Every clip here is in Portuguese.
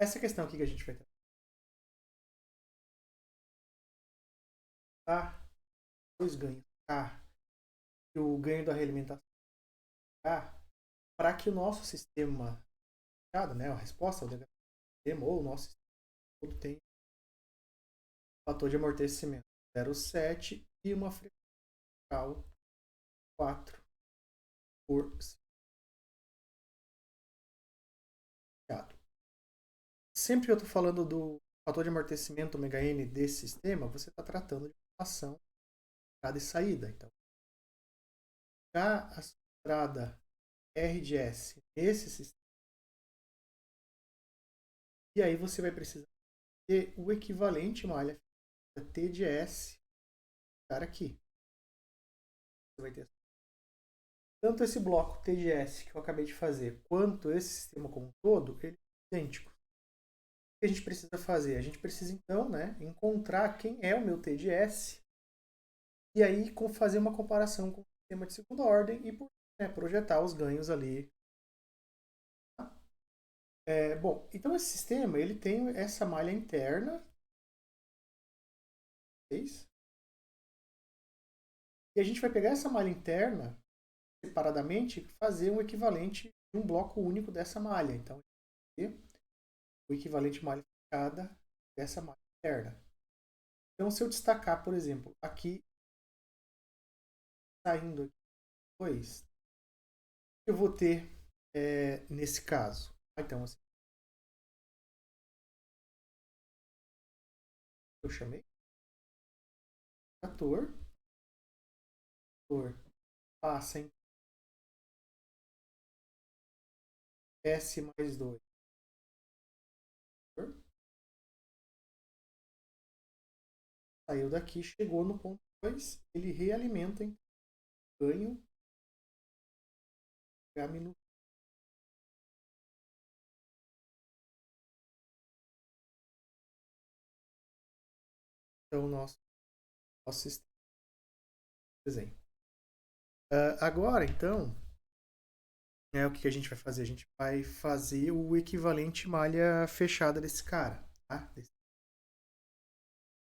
essa questão aqui que a gente vai tratar, dois ganhos K, e o ganho da realimentação K, para que o nosso sistema, né, a resposta ao sistema ou o nosso sistema todo tem um fator de amortecimento 0,7 e uma frequência 4 por segundo. Sempre que eu estou falando do fator de amortecimento ω-N desse sistema, você está tratando de relação entrada e saída. Então, já a entrada R de S nesse sistema, e aí você vai precisar ter o equivalente malha T de S estar aqui. Você vai ter tanto esse bloco T de S que eu acabei de fazer, quanto esse sistema como um todo, ele é idêntico. O que a gente precisa fazer? A gente precisa então, né, encontrar quem é o meu T de S e aí fazer uma comparação com o sistema de segunda ordem e projetar os ganhos ali. Bom, então esse sistema ele tem essa malha interna e a gente vai pegar essa malha interna separadamente e fazer um equivalente de um bloco único dessa malha. Então, o equivalente malha fechada dessa malha interna. Então, se eu destacar, por exemplo, aqui, saindo aqui, 2, eu vou ter nesse caso. Então, assim, eu chamei ator passa em S mais 2. Saiu daqui, chegou no ponto 2, ele realimenta em ganho H no. Então, nosso sistema de desenho. Agora, então, o que a gente vai fazer? A gente vai fazer o equivalente malha fechada desse cara. Tá?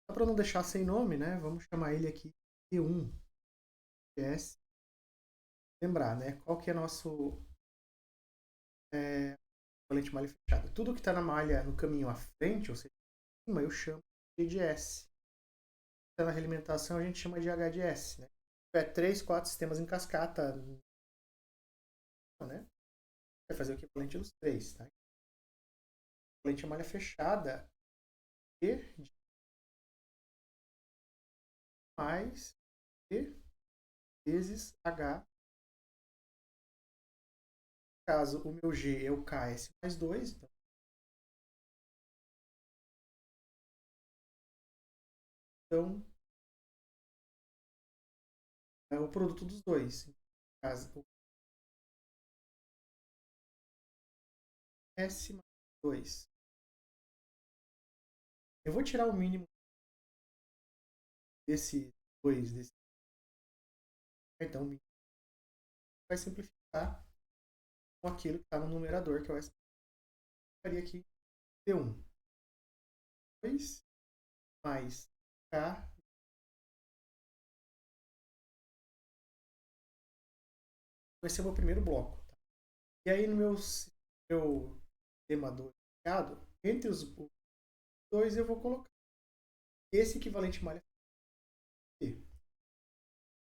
Só para não deixar sem nome, né? Vamos chamar ele aqui T1. S. Lembrar, né? Qual que é nosso equivalente malha fechada? Tudo que está na malha no caminho à frente, ou seja, em cima, eu chamo de S. Está na realimentação, a gente chama de H de S. Né? Se tiver 3, 4 sistemas em cascata, né? Vai fazer o equivalente dos 3. Tá? O equivalente à malha fechada E mais E vezes H. No caso, o meu G é o KS mais 2. Então, é o produto dos dois. No caso, o S mais 2. Eu vou tirar o mínimo desse 2. Então, o mínimo vai simplificar com aquilo que está no numerador, que é o S. Eu faria aqui P1. 2 mais K. Vai ser o meu primeiro bloco. Tá? E aí, no meu tema do entre os dois, eu vou colocar esse equivalente malha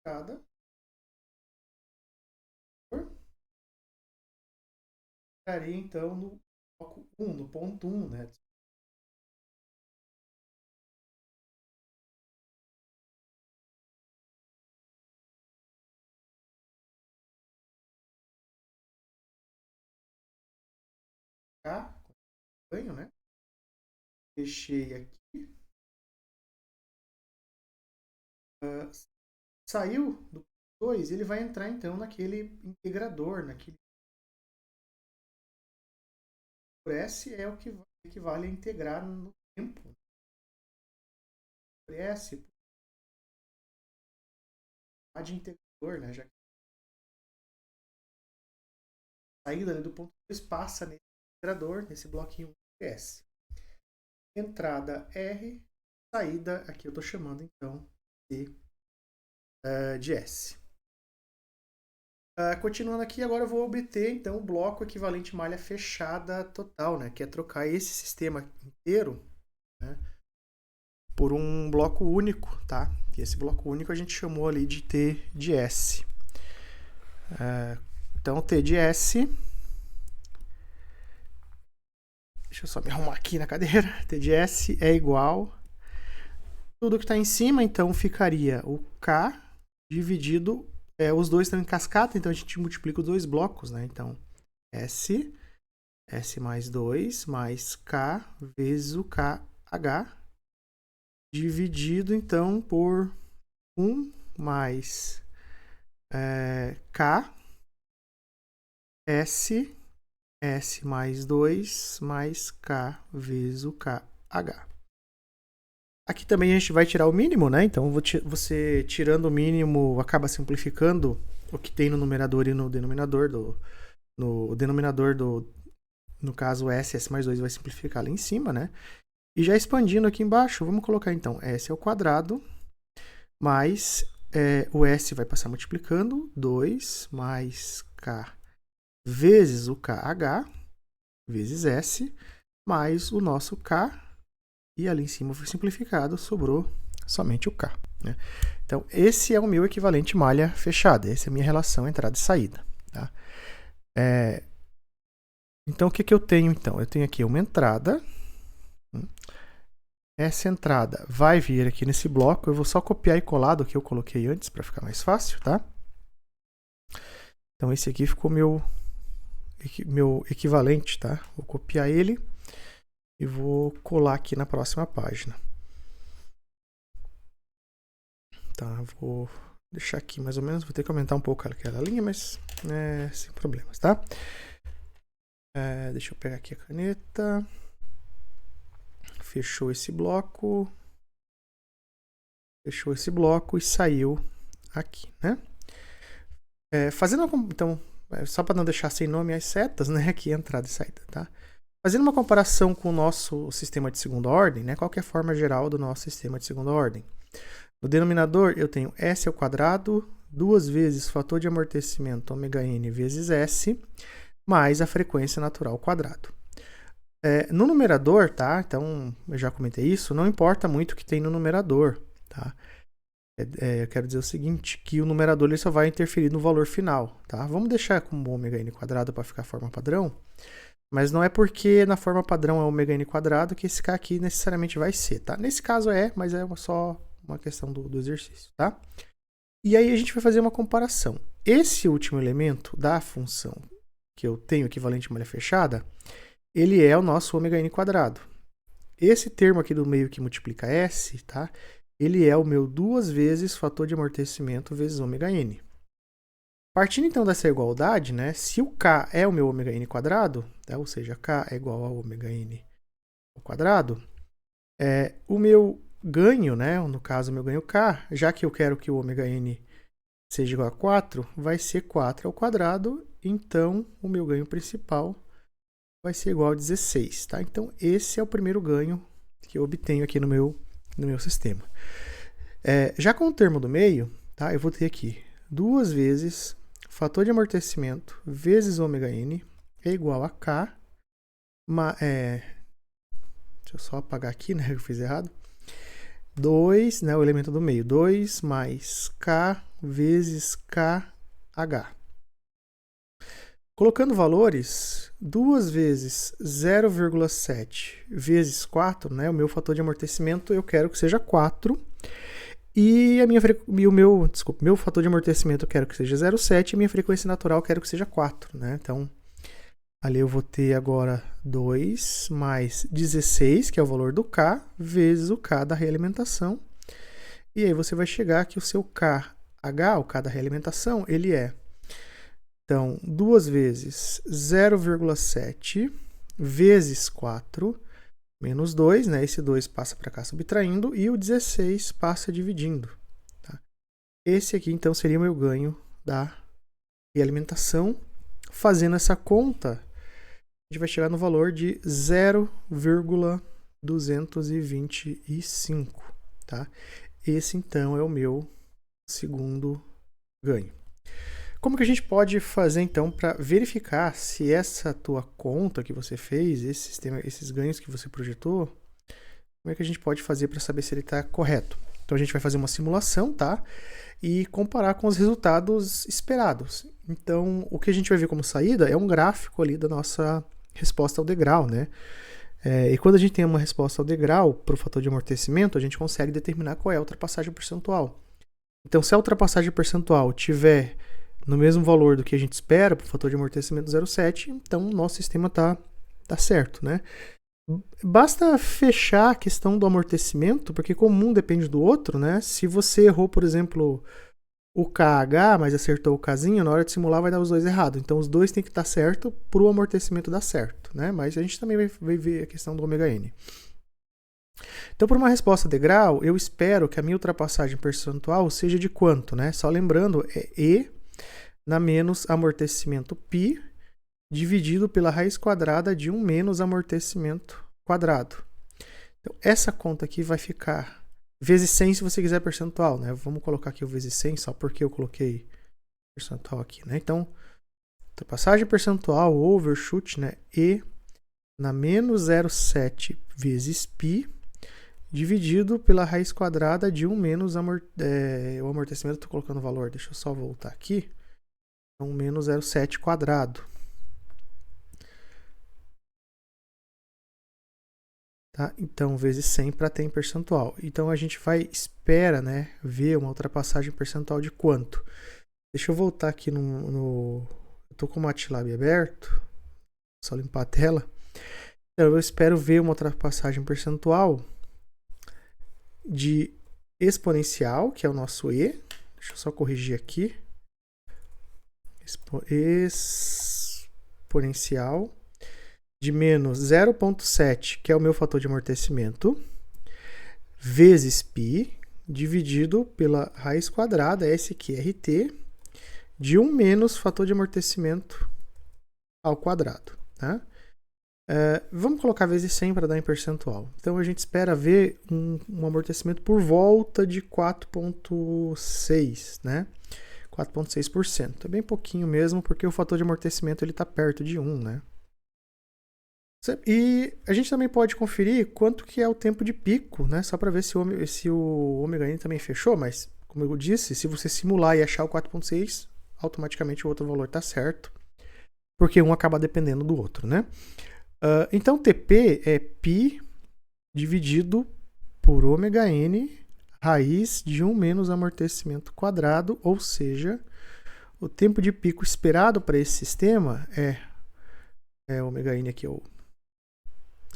cada ficaria então no bloco 1, no ponto 1, né? K, ganho, né? Fechei aqui. Saiu do 2, ele vai entrar então naquele integrador, naquele. Por S é o que equivale a integrar no tempo. Por S, de integrador, né? Já que a saída do ponto 2 passa nesse integrador, nesse bloquinho S. Entrada R, saída, aqui eu estou chamando então de S. Continuando aqui, agora eu vou obter então o bloco equivalente malha fechada total, né? Que é trocar esse sistema inteiro, né, por um bloco único, tá? E esse bloco único a gente chamou ali de T de S. Então, T de S... Deixa eu só me arrumar aqui na cadeira. T de S é igual... Tudo que está em cima, então, ficaria o K dividido... os dois estão em cascata, então a gente multiplica os dois blocos, né? Então, S mais 2, mais K vezes o KH, dividido, então, por 1 mais K, S mais 2, mais K vezes o KH. Aqui também a gente vai tirar o mínimo, né? Então, você tirando o mínimo acaba simplificando o que tem no numerador e no denominador no caso, S mais 2 vai simplificar lá em cima, né? E já expandindo aqui embaixo, vamos colocar então S ao quadrado, mais o S vai passar multiplicando, 2 mais K vezes o KH, vezes S, mais o nosso K, e ali em cima foi simplificado, sobrou somente o K, né? Então, esse é o meu equivalente malha fechada, essa é a minha relação entrada e saída, tá? Então, o que eu tenho, então? Eu tenho aqui uma entrada. Essa entrada vai vir aqui nesse bloco. Eu vou só copiar e colar do que eu coloquei antes, para ficar mais fácil, tá? Então, esse aqui ficou meu equivalente, tá? Vou copiar ele e vou colar aqui na próxima página. Tá, vou deixar aqui mais ou menos. Vou ter que aumentar um pouco aquela linha, mas sem problemas, tá? Deixa eu pegar aqui a caneta. Fechou esse bloco. Fechou esse bloco e saiu aqui, né? Então, só para não deixar sem nome as setas, né? Aqui entrada e saída, tá? Fazendo uma comparação com o nosso sistema de segunda ordem, né? Qual que é a forma geral do nosso sistema de segunda ordem? No denominador, eu tenho S ao quadrado, 2 vezes fator de amortecimento ômega-n vezes S, mais a frequência natural ao quadrado. No numerador, tá? Então, eu já comentei isso, não importa muito o que tem no numerador, tá? Eu quero dizer o seguinte, que o numerador ele só vai interferir no valor final, tá? Vamos deixar como ômega-n quadrado para ficar a forma padrão, mas não é porque na forma padrão é ômega-n quadrado que esse K aqui necessariamente vai ser, tá? Nesse caso mas é só uma questão do exercício, tá? E aí a gente vai fazer uma comparação. Esse último elemento da função que eu tenho equivalente a malha fechada, ele é o nosso ômega-n quadrado. Esse termo aqui do meio que multiplica S, tá? Ele é o meu 2 vezes fator de amortecimento vezes ômega-n. Partindo então dessa igualdade, né? Se o K é o meu ômega-n quadrado, tá? Ou seja, K é igual a ômega-n ao quadrado, o meu ganho, né? No caso, o meu ganho K, já que eu quero que o ômega-n seja igual a 4, vai ser 4 ao quadrado, então o meu ganho principal vai ser igual a 16, tá? Então, esse é o primeiro ganho que eu obtenho aqui no meu sistema. Já com o termo do meio, tá? Eu vou ter aqui 2 vezes fator de amortecimento vezes ômega-n é igual a K, deixa eu só apagar aqui, né? Eu fiz errado. 2, né? O elemento do meio, 2 mais K vezes KH. Colocando valores, 2 vezes 0,7 vezes 4, né? O meu fator de amortecimento eu quero que seja 4. E meu fator de amortecimento eu quero que seja 0,7 e minha frequência natural eu quero que seja 4, né? Então, ali eu vou ter agora 2 mais 16, que é o valor do K, vezes o K da realimentação. E aí você vai chegar que o seu KH, o K da realimentação, ele é, então, 2 vezes 0,7 vezes 4 menos 2, né? Esse 2 passa para cá subtraindo e o 16 passa dividindo, tá? Esse aqui, então, seria o meu ganho da realimentação. Fazendo essa conta, gente vai chegar no valor de 0,225, tá? Esse, então, é o meu segundo ganho. Como que a gente pode fazer, então, para verificar se essa tua conta que você fez, esses ganhos que você projetou, como é que a gente pode fazer para saber se ele está correto? Então, a gente vai fazer uma simulação, tá? E comparar com os resultados esperados. Então, o que a gente vai ver como saída é um gráfico ali da nossa resposta ao degrau, né? E quando a gente tem uma resposta ao degrau para o fator de amortecimento, a gente consegue determinar qual é a ultrapassagem percentual. Então, se a ultrapassagem percentual tiver no mesmo valor do que a gente espera para o fator de amortecimento 0,7, então o nosso sistema tá certo, né? Basta fechar a questão do amortecimento, porque como um depende do outro, né? Se você errou, por exemplo, o KH, mas acertou o Kzinho, na hora de simular vai dar os dois errados. Então os dois tem que estar certo para o amortecimento dar certo, né? Mas a gente também vai ver a questão do ômega-n. Então, por uma resposta degrau, eu espero que a minha ultrapassagem percentual seja de quanto, né? Só lembrando, é E na menos amortecimento π dividido pela raiz quadrada de 1 menos amortecimento quadrado. Então, essa conta aqui vai ficar vezes 100 se você quiser percentual, né? Vamos colocar aqui o vezes 100 só porque eu coloquei percentual aqui, né? Então, ultrapassagem percentual, overshoot, né? E na menos 0,7 vezes π dividido pela raiz quadrada de 1 menos o amortecimento. Estou colocando o valor, deixa eu só voltar aqui. 1 menos 0,7 quadrado. Tá? Então, vezes 100 para ter em percentual. Então, a gente espera, né, ver uma ultrapassagem percentual de quanto? Deixa eu voltar aqui eu estou com o MATLAB aberto, só limpar a tela. Então, eu espero ver uma ultrapassagem percentual de exponencial, que é o nosso E. Deixa eu só corrigir aqui. Exponencial de menos 0,7, que é o meu fator de amortecimento, vezes π, dividido pela raiz quadrada, SQRT, de 1 menos fator de amortecimento ao quadrado. Tá? Vamos colocar vezes 100 para dar em percentual. Então, a gente espera ver um amortecimento por volta de 4,6, né? 4,6%. É bem pouquinho mesmo, porque o fator de amortecimento está perto de 1, né? E a gente também pode conferir quanto que é o tempo de pico, né? Só para ver se o ômega-n também fechou, mas, como eu disse, se você simular e achar o 4,6, automaticamente o outro valor está certo, porque um acaba dependendo do outro, né? Então, TP é π dividido por ômega-n raiz de 1 menos amortecimento quadrado, ou seja, o tempo de pico esperado para esse sistema é ômega-n aqui, eu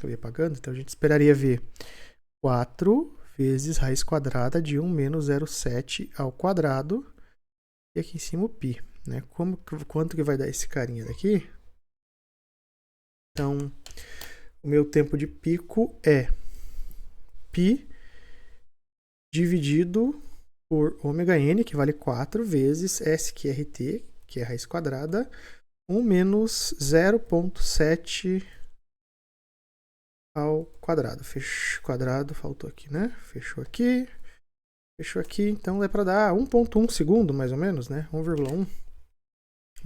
ia apagando, então a gente esperaria ver 4 vezes raiz quadrada de 1 menos 0,7 ao quadrado, e aqui em cima o π, né? Quanto que vai dar esse carinha daqui? Então, o meu tempo de pico é π dividido por ômega-n, que vale 4, vezes SQRT, que é a raiz quadrada, 1 menos 0,7 ao quadrado. Quadrado, faltou aqui, né? Fechou aqui, então é para dar 1,1 segundo, mais ou menos, né? 1,1. Vamos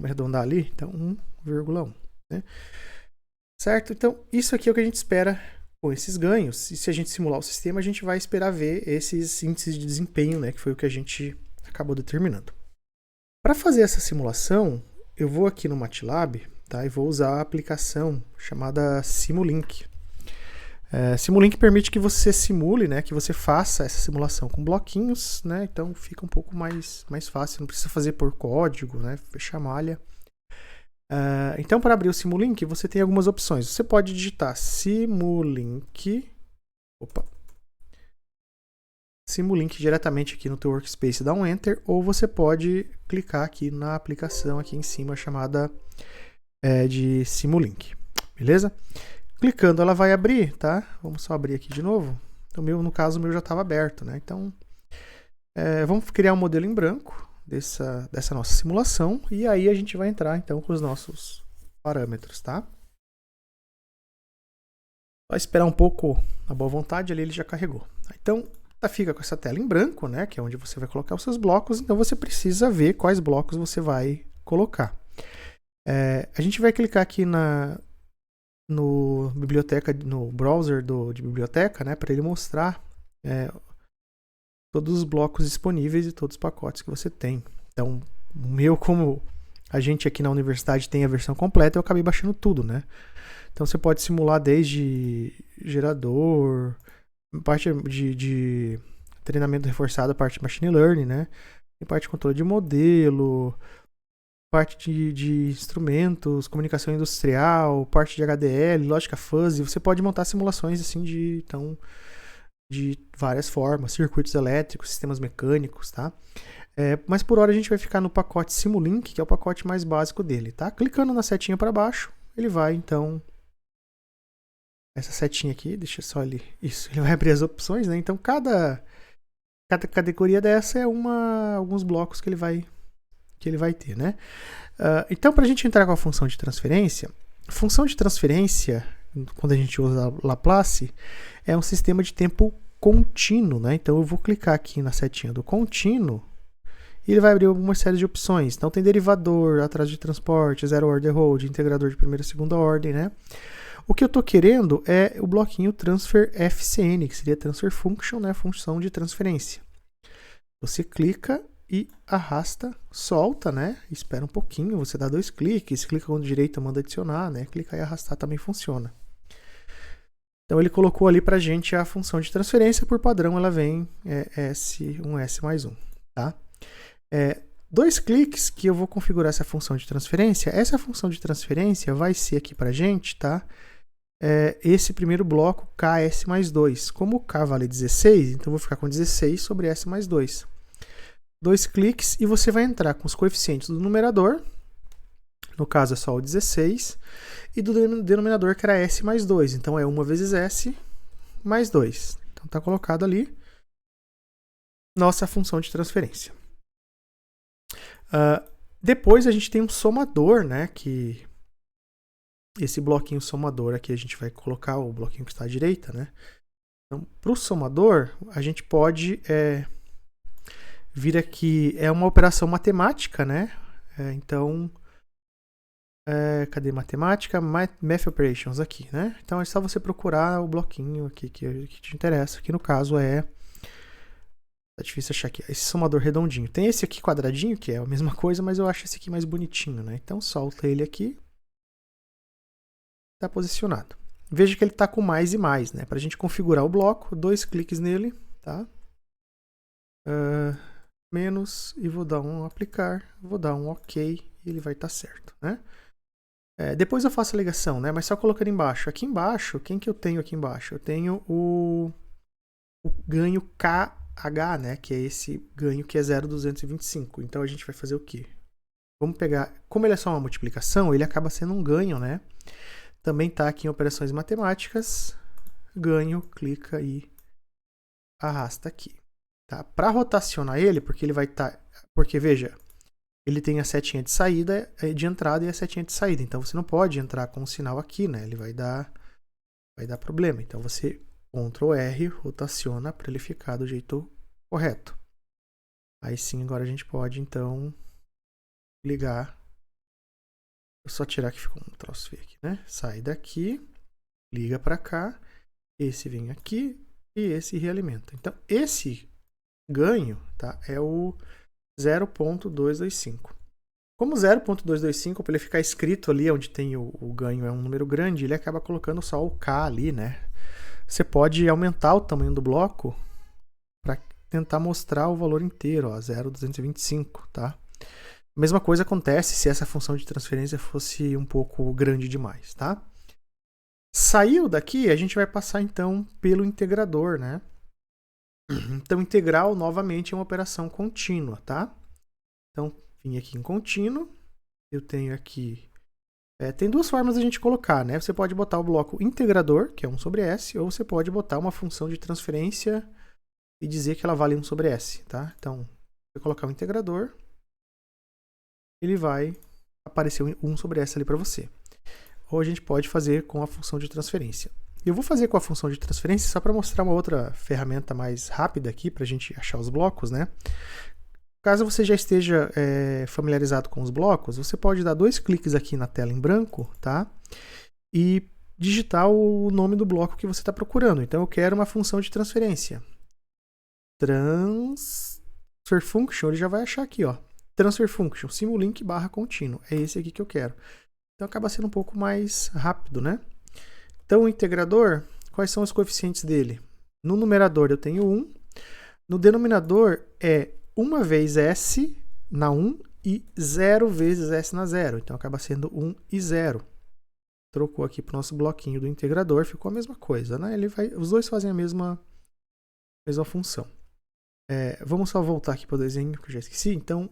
arredondar ali, então 1,1, né? Certo? Então, isso aqui é o que a gente espera com esses ganhos. E se a gente simular o sistema, a gente vai esperar ver esses índices de desempenho, né? Que foi o que a gente acabou determinando. Para fazer essa simulação, eu vou aqui no MATLAB, tá? E vou usar a aplicação chamada Simulink. Simulink permite que você simule, né? Que você faça essa simulação com bloquinhos, né? Então fica um pouco mais fácil, não precisa fazer por código, né? Fechar malha. Então, para abrir o Simulink, você tem algumas opções. Você pode digitar Simulink diretamente aqui no teu workspace, dá um Enter, ou você pode clicar aqui na aplicação aqui em cima chamada de Simulink, beleza? Clicando, ela vai abrir, tá? Vamos só abrir aqui de novo. Então, no caso, o meu já estava aberto, né? Então, vamos criar um modelo em branco dessa nossa simulação, e aí a gente vai entrar então com os nossos parâmetros, tá? Só esperar um pouco a boa vontade, ali ele já carregou. Então, fica com essa tela em branco, né, que é onde você vai colocar os seus blocos, então você precisa ver quais blocos você vai colocar. A gente vai clicar aqui no browser de biblioteca, né, para ele mostrar todos os blocos disponíveis e todos os pacotes que você tem. Então, o meu, como a gente aqui na universidade tem a versão completa, eu acabei baixando tudo, né? Então você pode simular desde gerador, parte de treinamento reforçado, a parte de machine learning, né? Tem parte de controle de modelo, parte de instrumentos, comunicação industrial, parte de HDL, lógica fuzzy. Você pode montar simulações assim de várias formas, circuitos elétricos, sistemas mecânicos, tá? Mas por hora a gente vai ficar no pacote Simulink, que é o pacote mais básico dele, tá? Clicando na setinha para baixo, ele vai então... Essa setinha aqui, deixa só ele... Isso, ele vai abrir as opções, né? Então cada categoria dessa é alguns blocos que ele vai ter, né? Então, para a gente entrar com a função de transferência, quando a gente usa Laplace, é um sistema de tempo contínuo, né? Então eu vou clicar aqui na setinha do contínuo e ele vai abrir uma série de opções. Então tem derivador, atraso de transporte, zero order hold, integrador de primeira e segunda ordem, né? O que eu estou querendo é o bloquinho transfer FCN, que seria transfer function, né? Função de transferência. Você clica e arrasta, solta, né? Espera um pouquinho, você dá 2 cliques, clica com a direita, manda adicionar, né? Clicar e arrastar também funciona. Então ele colocou ali pra gente a função de transferência, por padrão ela vem um S mais 1, tá? 2 cliques que eu vou configurar essa função de transferência. Essa função de transferência vai ser aqui pra gente, tá? Esse primeiro bloco KS mais 2. Como o K vale 16, então eu vou ficar com 16 sobre S mais 2. 2 cliques e você vai entrar com os coeficientes do numerador, no caso é só o 16, e do denominador que era S mais 2, então é 1 vezes S mais 2. Então está colocado ali nossa função de transferência. Depois a gente tem um somador, né, que esse bloquinho somador aqui a gente vai colocar o bloquinho que está à direita, né? Então, para o somador, a gente pode vir aqui, é uma operação matemática, né? Então, cadê matemática? Math Operations aqui, né? Então é só você procurar o bloquinho aqui que te interessa, que no caso tá difícil achar aqui, esse somador redondinho. Tem esse aqui quadradinho, que é a mesma coisa, mas eu acho esse aqui mais bonitinho, né? Então solta ele aqui. Está posicionado. Veja que ele está com mais e mais, né? Para a gente configurar o bloco, 2 cliques nele, tá? Menos, e vou dar um aplicar, vou dar um OK, e ele vai estar certo, né? Depois eu faço a ligação, né? Mas só colocando embaixo. Aqui embaixo, quem que eu tenho aqui embaixo? Eu tenho o ganho KH, né? Que é esse ganho que é 0,225. Então a gente vai fazer o quê? Vamos pegar, como ele é só uma multiplicação, ele acaba sendo um ganho, né? Também está aqui em operações matemáticas, ganho, clica e arrasta aqui. Tá? Para rotacionar ele, porque ele vai estar... Porque, veja, ele tem a setinha de saída, de entrada e a setinha de saída. Então, você não pode entrar com o sinal aqui, né? Ele vai dar problema. Então, você, Ctrl R, rotaciona para ele ficar do jeito correto. Aí sim, agora a gente pode, então, ligar... Vou só tirar que ficou um troço feio aqui, né? Sai daqui, liga para cá, esse vem aqui e esse realimenta. Então, esse ganho, tá, é o 0.225. Como 0.225, para ele ficar escrito ali onde tem o ganho é um número grande, ele acaba colocando só o K ali, né? Você pode aumentar o tamanho do bloco para tentar mostrar o valor inteiro, ó, 0.225, tá? A mesma coisa acontece se essa função de transferência fosse um pouco grande demais, tá? Saiu daqui, a gente vai passar então pelo integrador, né? Então, integral novamente é uma operação contínua, tá? Então, vim aqui em contínuo, eu tenho aqui... tem 2 formas de a gente colocar, né? Você pode botar o bloco integrador, que é 1 sobre S, ou você pode botar uma função de transferência e dizer que ela vale 1 sobre S, tá? Então, você colocar o integrador, ele vai aparecer 1 sobre S ali para você. Ou a gente pode fazer com a função de transferência. Eu vou fazer com a função de transferência só para mostrar uma outra ferramenta mais rápida aqui para a gente achar os blocos, né? Caso você já esteja familiarizado com os blocos, você pode dar 2 cliques aqui na tela em branco, tá? E digitar o nome do bloco que você está procurando. Então eu quero uma função de transferência. Transfer function, ele já vai achar aqui, ó. Transfer function, simulink barra contínuo. É esse aqui que eu quero. Então acaba sendo um pouco mais rápido, né? Então o integrador, quais são os coeficientes dele? No numerador eu tenho 1. No denominador é 1 vezes S na 1 e 0 vezes S na 0. Então acaba sendo 1 e 0. Trocou aqui para o nosso bloquinho do integrador, ficou a mesma coisa, né? Os dois fazem a mesma função. Vamos só voltar aqui para o desenho que eu já esqueci. Então,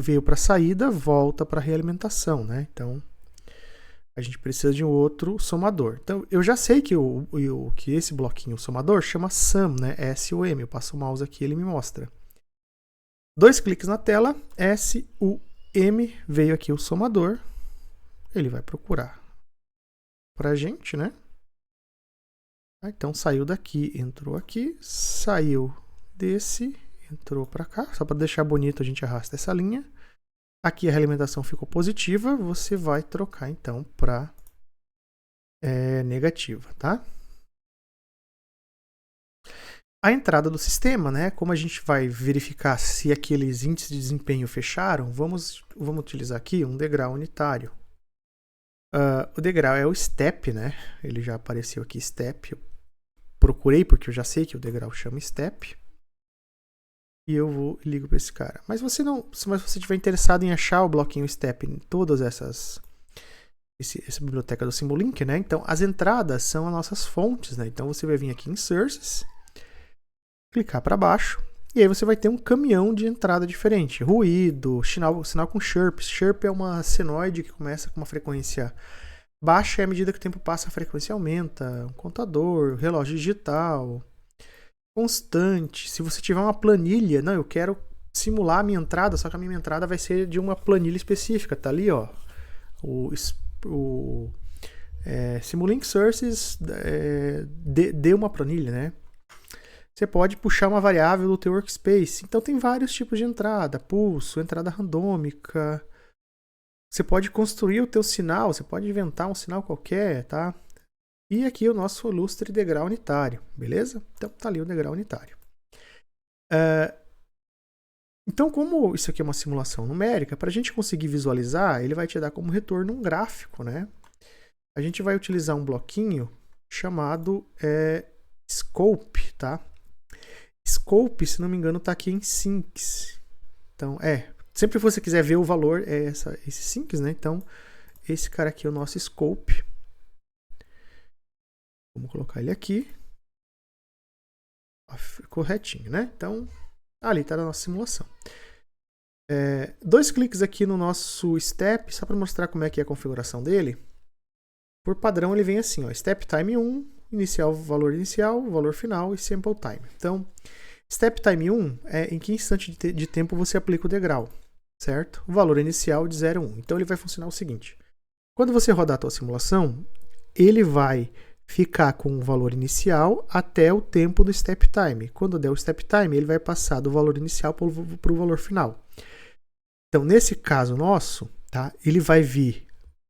veio para a saída, volta para a realimentação, né? Então, a gente precisa de um outro somador. Então, eu já sei que que esse bloquinho somador chama sum, né? S-U-M. Eu passo o mouse aqui e ele me mostra. 2 cliques na tela, S-U-M, veio aqui o somador. Ele vai procurar para a gente, né? Então, saiu daqui, entrou aqui, saiu desse, entrou para cá. Só para deixar bonito, a gente arrasta essa linha. Aqui a realimentação ficou positiva, você vai trocar, então, para negativa, tá? A entrada do sistema, né? Como a gente vai verificar se aqueles índices de desempenho fecharam, vamos utilizar aqui um degrau unitário. O degrau é o step, né? Ele já apareceu aqui, step. Eu procurei porque eu já sei que o degrau chama step. E eu vou e ligo para esse cara. Mas se você estiver interessado em achar o bloquinho step em todas essa biblioteca do Simulink, né? Então as entradas são as nossas fontes, né? Então você vai vir aqui em Sources, clicar para baixo. E aí você vai ter um caminhão de entrada diferente. Ruído, sinal com chirp. Chirp é uma senoide que começa com uma frequência baixa e à medida que o tempo passa a frequência aumenta. Um contador, relógio digital, constante. Se você tiver uma planilha, não, eu quero simular a minha entrada, só que a minha entrada vai ser de uma planilha específica. Tá ali, ó. Simulink Sources dê uma planilha, né? Você pode puxar uma variável do teu workspace. Então tem vários tipos de entrada, pulso, entrada randômica. Você pode construir o teu sinal, você pode inventar um sinal qualquer, tá? E aqui o nosso lustre degrau unitário, beleza? Então tá ali o degrau unitário. Então, como isso aqui é uma simulação numérica, para a gente conseguir visualizar, ele vai te dar como retorno um gráfico, né? A gente vai utilizar um bloquinho chamado scope, tá? Scope, se não me engano, está aqui em sinks. Então, sempre que você quiser ver o valor, é esse sinks, né? Então, esse cara aqui é o nosso scope. Vamos colocar ele aqui. Ficou retinho, né? Então, ali está a nossa simulação. 2 cliques aqui no nosso step, só para mostrar como é que é a configuração dele. Por padrão, ele vem assim, ó, step time 1, valor inicial, valor final e sample time. Então, step time 1 é em que instante de tempo você aplica o degrau, certo? O valor inicial de 0 a 1. Então, ele vai funcionar o seguinte. Quando você rodar a tua simulação, ele vai ficar com o valor inicial até o tempo do step time. Quando der o step time, ele vai passar do valor inicial para o valor final. Então, nesse caso nosso, tá, ele vai vir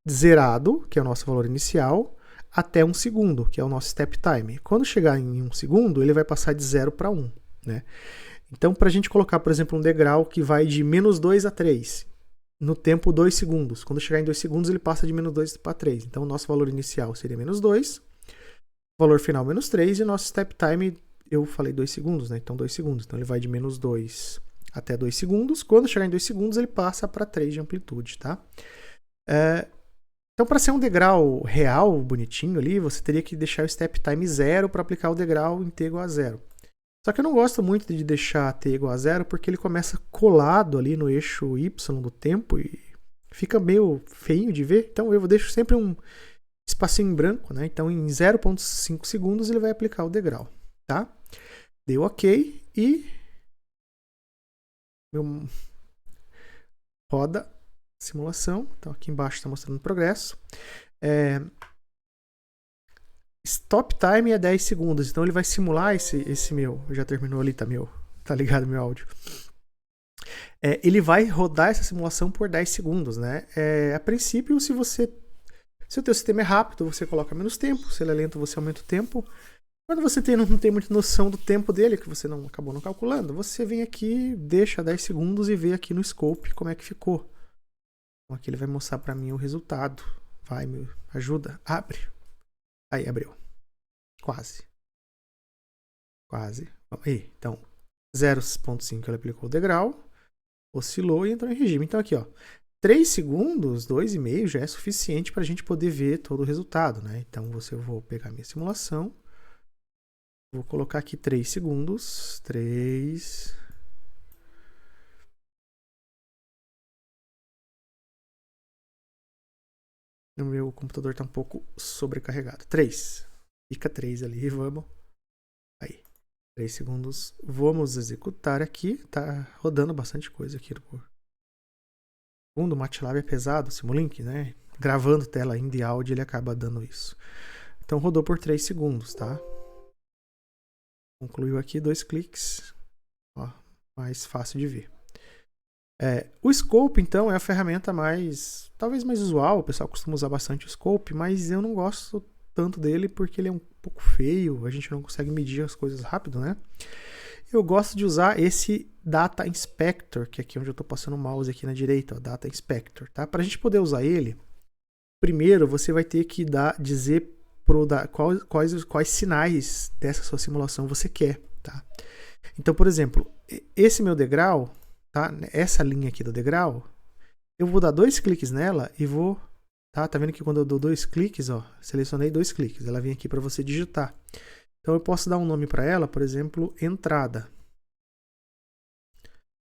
zerado, que é o nosso valor inicial, até 1 segundo, que é o nosso step time. Quando chegar em 1 segundo, ele vai passar de 0 para 1. Né? Então, para a gente colocar, por exemplo, um degrau que vai de -2 a 3, no tempo 2 segundos. Quando chegar em 2 segundos, ele passa de -2 para 3. Então, o nosso valor inicial seria -2, valor final -3, e nosso step time, eu falei 2 segundos, né? Então 2 segundos. Então, ele vai de -2 até 2 segundos. Quando chegar em 2 segundos, ele passa para 3 de amplitude, tá? Então, para ser um degrau real, bonitinho ali, você teria que deixar o step time 0 para aplicar o degrau em t igual a 0. Só que eu não gosto muito de deixar t igual a 0 porque ele começa colado ali no eixo y do tempo e fica meio feinho de ver. Então eu deixo sempre um espacinho em branco, né? Então em 0,5 segundos ele vai aplicar o degrau, tá? Deu OK e roda a simulação. Então aqui embaixo está mostrando o progresso. Stop time é 10 segundos, então ele vai simular esse meu. Já terminou ali, tá meu? Tá ligado meu áudio? Ele vai rodar essa simulação por 10 segundos, né? A princípio, se o teu sistema é rápido, você coloca menos tempo. Se ele é lento, você aumenta o tempo. Quando você não tem muita noção do tempo dele, que você acabou não calculando, você vem aqui, deixa 10 segundos e vê aqui no scope como é que ficou. Então aqui ele vai mostrar para mim o resultado. Vai, me ajuda. Abre. Aí, abriu. Quase. Quase. Aí, então, 0,5 ele aplicou o degrau, oscilou e entrou em regime. Então aqui, ó, 3 segundos, 2,5 já é suficiente para a gente poder ver todo o resultado, né? Então eu vou pegar minha simulação, vou colocar aqui 3 segundos, 3... O meu computador está um pouco sobrecarregado. 3. Fica 3 ali, vamos. Aí, 3 segundos. Vamos executar aqui. Tá rodando bastante coisa aqui. Segundo, o MATLAB é pesado, Simulink, né? Gravando tela ainda e áudio, ele acaba dando isso. Então rodou por 3 segundos, tá? Concluiu aqui, 2 cliques. Ó, mais fácil de ver. O Scope, então, é a ferramenta talvez mais usual. O pessoal costuma usar bastante o Scope, mas eu não gosto tanto dele porque ele é um pouco feio. A gente não consegue medir as coisas rápido, né? Eu gosto de usar esse Data Inspector, que é aqui onde eu estou passando o mouse aqui na direita, ó, Data Inspector, tá? Para a gente poder usar ele, primeiro você vai ter que dizer quais sinais dessa sua simulação você quer, tá? Então, por exemplo, esse meu degrau, tá? Essa linha aqui do degrau, eu vou dar 2 cliques nela e vou, tá vendo que quando eu dou 2 cliques, ó, selecionei 2 cliques, ela vem aqui para você digitar. Então eu posso dar um nome para ela, por exemplo, entrada.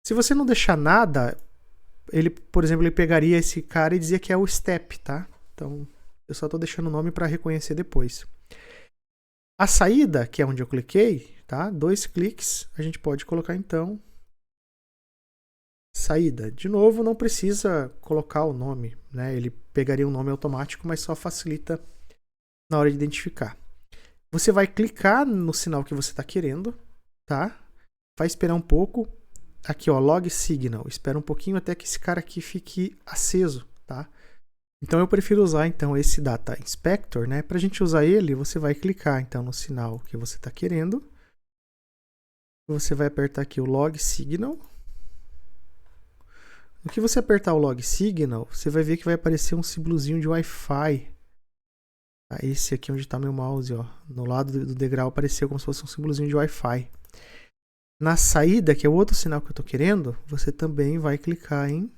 Se você não deixar nada, ele, por exemplo, ele pegaria esse cara e dizia que é o step, tá? Então eu só estou deixando o nome para reconhecer depois. A saída, que é onde eu cliquei, tá? 2 cliques, a gente pode colocar então saída. De novo, não precisa colocar o nome, né? Ele pegaria um nome automático, mas só facilita na hora de identificar. Você vai clicar no sinal que você está querendo, tá? Vai esperar um pouco. Aqui, ó, log signal. Espera um pouquinho até que esse cara aqui fique aceso, tá? Então eu prefiro usar então esse Data Inspector, né? Para a gente usar ele, você vai clicar então no sinal que você está querendo. Você vai apertar aqui o log signal. No que você apertar o log signal, você vai ver que vai aparecer um símbolozinho de Wi-Fi. Esse aqui onde está meu mouse, ó, no lado do degrau apareceu como se fosse um símbolozinho de Wi-Fi. Na saída, que é o outro sinal que eu estou querendo, você também vai clicar em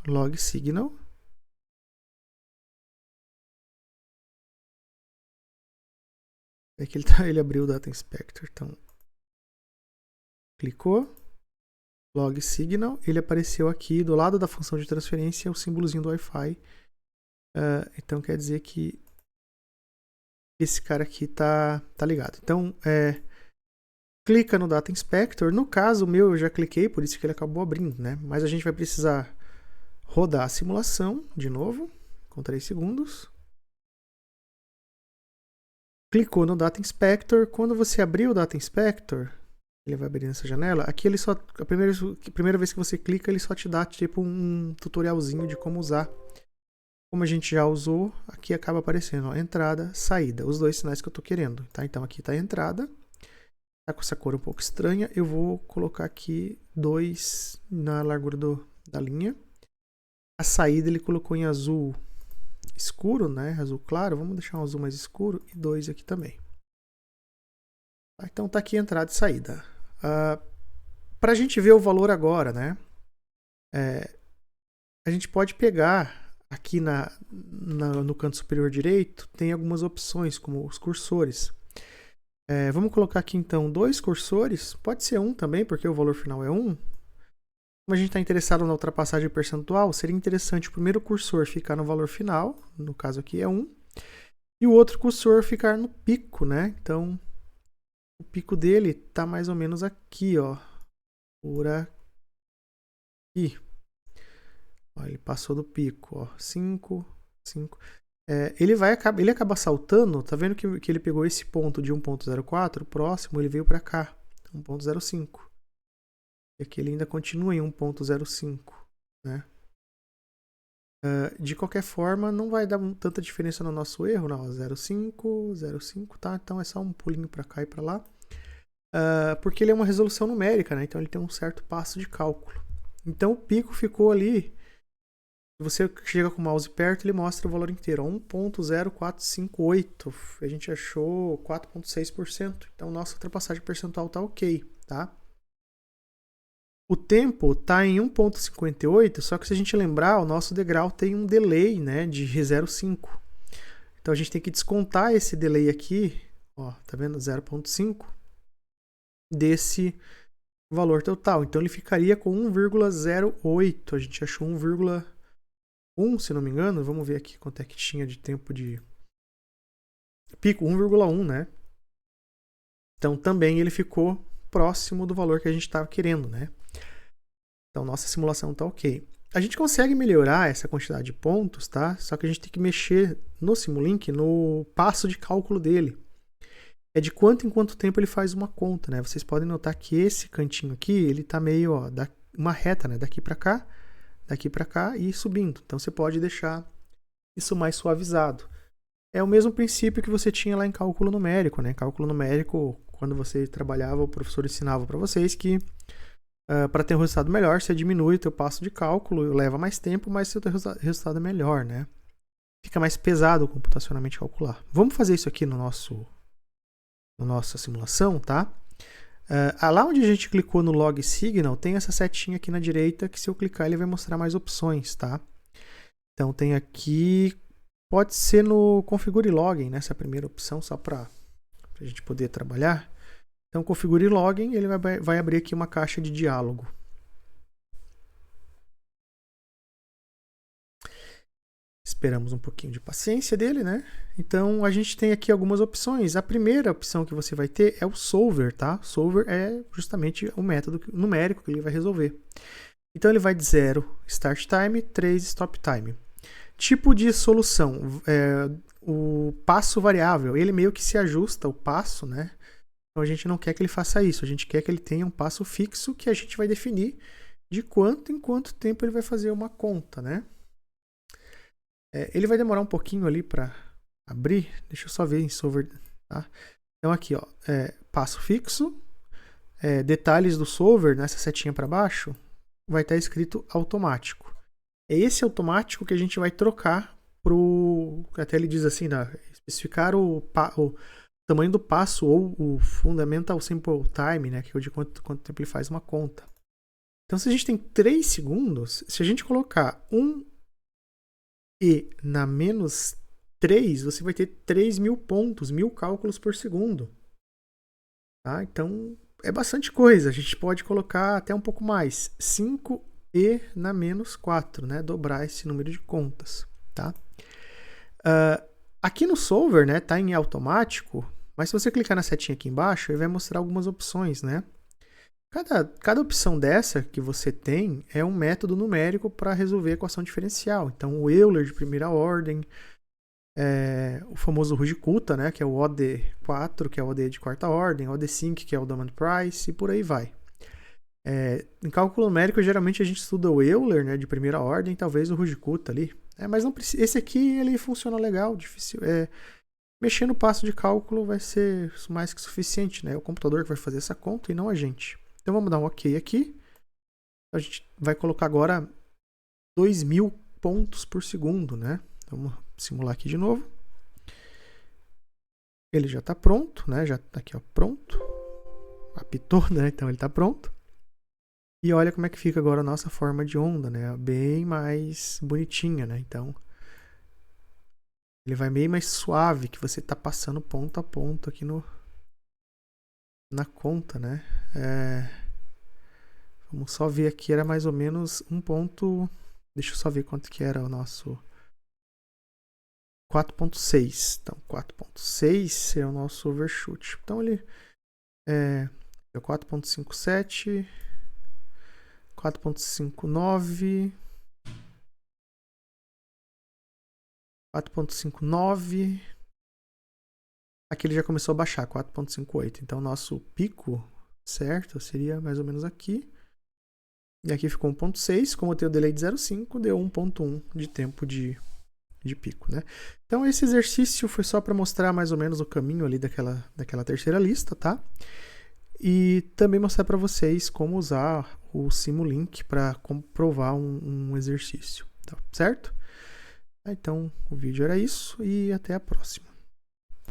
log signal. É que ele abriu o Data Inspector, então clicou, log signal, ele apareceu aqui do lado da função de transferência, o símbolozinho do Wi-Fi. Então quer dizer que esse cara aqui tá ligado. Então, clica no Data Inspector. No caso, o meu eu já cliquei, por isso que ele acabou abrindo, né? Mas a gente vai precisar rodar a simulação de novo, com 3 segundos. Clicou no Data Inspector. Quando você abrir o Data Inspector, ele vai abrir nessa janela. Aqui ele só, a primeira vez que você clica, ele só te dá tipo um tutorialzinho de como usar. Como a gente já usou, aqui acaba aparecendo, ó, entrada, saída, os 2 sinais que eu estou querendo, tá? Então aqui está a entrada, tá com essa cor um pouco estranha, eu vou colocar aqui 2 na largura da linha. A saída ele colocou em azul escuro, né? Azul claro, vamos deixar um azul mais escuro e 2 aqui também. Então tá aqui entrada e saída. Para a gente ver o valor agora, né? A gente pode pegar aqui no canto superior direito, tem algumas opções, como os cursores. Vamos colocar aqui então 2 cursores, pode ser 1 também, porque o valor final é 1. Como a gente está interessado na ultrapassagem percentual, seria interessante o primeiro cursor ficar no valor final, no caso aqui é 1, e o outro cursor ficar no pico, né? Então, o pico dele está mais ou menos aqui, ó, por aqui. Ó, ele passou do pico, ó, 5, 5. ele acaba saltando, tá vendo que ele pegou esse ponto de 1.04, o próximo ele veio para cá, 1.05. E aqui ele ainda continua em 1.05, né? De qualquer forma, não vai dar tanta diferença no nosso erro, não. 0,5, 0,5, tá? Então é só um pulinho para cá e para lá. Porque ele é uma resolução numérica, né? Então ele tem um certo passo de cálculo. Então o pico ficou ali. Se você chega com o mouse perto, ele mostra o valor inteiro, 1.0458. A gente achou 4,6%. Então nossa ultrapassagem percentual tá ok, tá? O tempo está em 1.58, só que se a gente lembrar, o nosso degrau tem um delay, né, de 0,5. Então a gente tem que descontar esse delay aqui, ó, tá vendo? 0,5 desse valor total. Então ele ficaria com 1,08. A gente achou 1,1, se não me engano. Vamos ver aqui quanto é que tinha de tempo de pico, 1,1, né? Então também ele ficou próximo do valor que a gente estava querendo, né? Então, nossa simulação está ok. A gente consegue melhorar essa quantidade de pontos, tá? Só que a gente tem que mexer no Simulink no passo de cálculo dele. É de quanto em quanto tempo ele faz uma conta, né? Vocês podem notar que esse cantinho aqui, ele tá meio, ó, uma reta, né? Daqui para cá e subindo. Então, você pode deixar isso mais suavizado. É o mesmo princípio que você tinha lá em cálculo numérico, né? Cálculo numérico, quando você trabalhava, o professor ensinava para vocês que para ter um resultado melhor, você diminui o teu passo de cálculo, leva mais tempo, mas o teu resultado é melhor, né? Fica mais pesado computacionalmente calcular. Vamos fazer isso aqui na nossa simulação, tá? Lá onde a gente clicou no Log Signal, tem essa setinha aqui na direita, que se eu clicar ele vai mostrar mais opções, tá? Então tem aqui, pode ser no Configure Login, nessa primeira opção, só para a gente poder trabalhar. Então, configure login, ele vai abrir aqui uma caixa de diálogo. Esperamos um pouquinho de paciência dele, né? Então, a gente tem aqui algumas opções. A primeira opção que você vai ter é o solver, tá? Solver é justamente o método numérico que ele vai resolver. Então, ele vai de 0 start time, 3 stop time. Tipo de solução, o passo variável, ele meio que se ajusta o passo, né? Então, a gente não quer que ele faça isso, a gente quer que ele tenha um passo fixo que a gente vai definir de quanto em quanto tempo ele vai fazer uma conta, né? Ele vai demorar um pouquinho ali para abrir, deixa eu só ver em solver, tá? Então aqui, ó, passo fixo, detalhes do solver, nessa setinha para baixo, vai estar escrito automático. É esse automático que a gente vai trocar até ele diz assim, especificar o tamanho do passo ou o fundamental simple time, né, que é de quanto tempo ele faz uma conta. Então, se a gente tem 3 segundos, se a gente colocar 1 e na menos 3, você vai ter 3.000 pontos, 1.000 cálculos por segundo. Tá? Então, é bastante coisa. A gente pode colocar até um pouco mais. 5 e na menos 4, né? Dobrar esse número de contas. Tá? Aqui no solver, né, tá em automático, mas se você clicar na setinha aqui embaixo, ele vai mostrar algumas opções, né? Cada opção dessa que você tem é um método numérico para resolver a equação diferencial. Então, o Euler de primeira ordem, o famoso Ruji-Kutta, né, que é o OD4, que é o OD de quarta ordem, o OD5, que é o Demand Price, e por aí vai. Em cálculo numérico, geralmente a gente estuda o Euler, né, de primeira ordem, talvez o Ruji-Kutta ali. Mas não precisa. Esse aqui ele funciona legal, difícil. Mexer no passo de cálculo vai ser mais que suficiente, né? É o computador que vai fazer essa conta e não a gente. Então vamos dar um OK aqui. A gente vai colocar agora 2.000 pontos por segundo, né? Vamos simular aqui de novo. Ele já está pronto, né? Já está aqui, ó, pronto. Apitou, né? Então ele está pronto. E olha como é que fica agora a nossa forma de onda, né? Bem mais bonitinha, né? Então ele vai meio mais suave, que você está passando ponto a ponto aqui na conta, né? Vamos só ver aqui, era mais ou menos um ponto. Deixa eu só ver quanto que era o nosso 4.6. Então, 4.6 é o nosso overshoot. Então, ele é 4.57, 4.59, 4.59. Aqui ele já começou a baixar, 4.58. Então, nosso pico certo seria mais ou menos aqui. E aqui ficou 1.6. Como eu tenho o delay de 0.5, deu 1.1 de tempo de pico, né? Então, esse exercício foi só para mostrar mais ou menos o caminho ali daquela terceira lista, tá? E também mostrar para vocês como usar o Simulink para comprovar um exercício, tá certo? Então, o vídeo era isso e até a próxima.